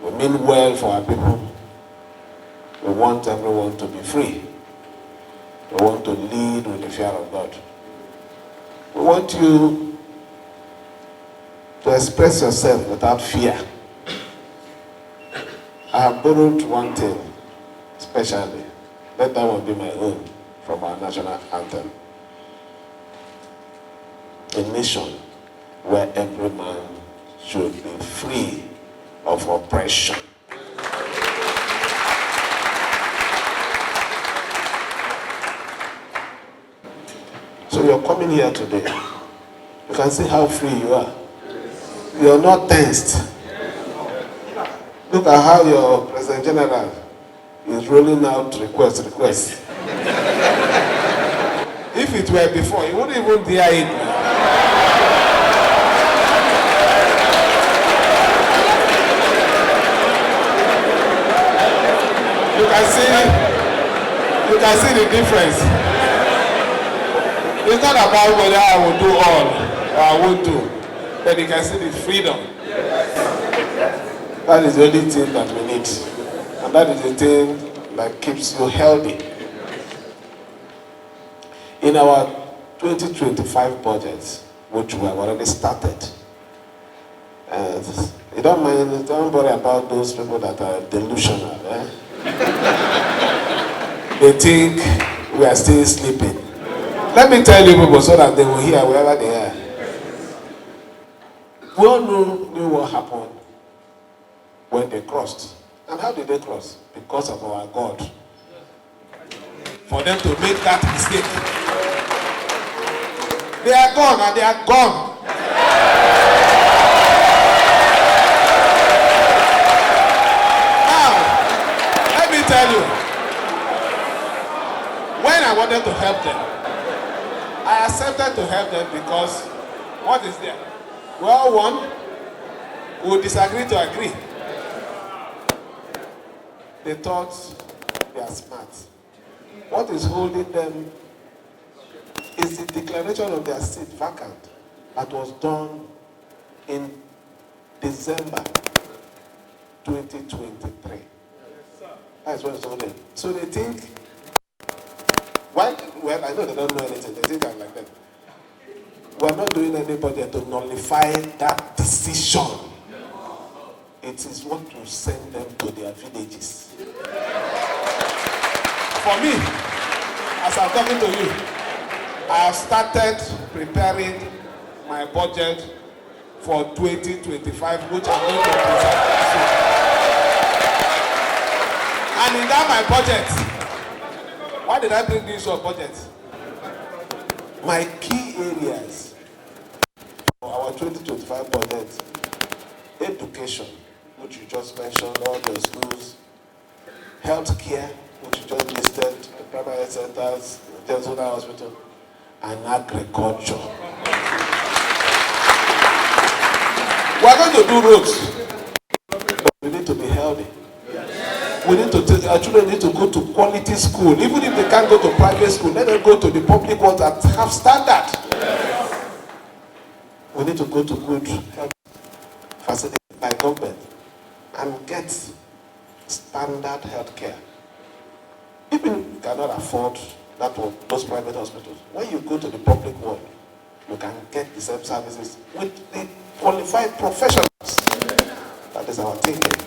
We mean well for our people. We want everyone to be free. We want to lead with the fear of God. We want you to express yourself without fear. I have borrowed one thing, especially. Let that one be my own from our national anthem. A nation where every man should be free of oppression. So you're coming here today. You can see how free you are. You're not tensed. Look at how your President General is rolling out requests. If it were before, he wouldn't even dare it. You can see the difference. It's not about whether I will do all or I won't do, but you can see the freedom. That is the only thing that we need. And that is the thing that keeps you healthy. In our 2025 budget, which we have already started, you don't worry about those people that are delusional. They think we are still sleeping. Let me tell you people so that they will hear wherever they are. We all knew what happened when they crossed. And how did they cross? Because of our God. For them to make that mistake. They are gone and they are gone. Now, let me tell you, when I wanted to help them, I accepted to help them because what is there? We all one who disagree to agree. They thought they are smart. What is holding them is the declaration of their seat vacant that was done in December 2023. That's what it's holding. So they think, well, I know they don't know anything. They think I'm like that. We're not doing any budget to nullify that decision. It is what will send them to their villages. For me, as I'm talking to you, I have started preparing my budget for 2025, which I'm going to present soon. And in that my budget, why did I bring this your budget? My key areas for our 2025 budget: education, which you just mentioned, all the schools; health care, which you just listed, the primary centers, the general hospital; and agriculture. We are going to do roads, but we need to be healthy. We need to take our children need to go to quality school. Even if they can't go to private school, let them go to the public ones that have standard. We need to go to good health facilities by government and get standard health care. Even if you cannot afford those private hospitals, when you go to the public one, you can get the same services with the qualified professionals. That is our thinking.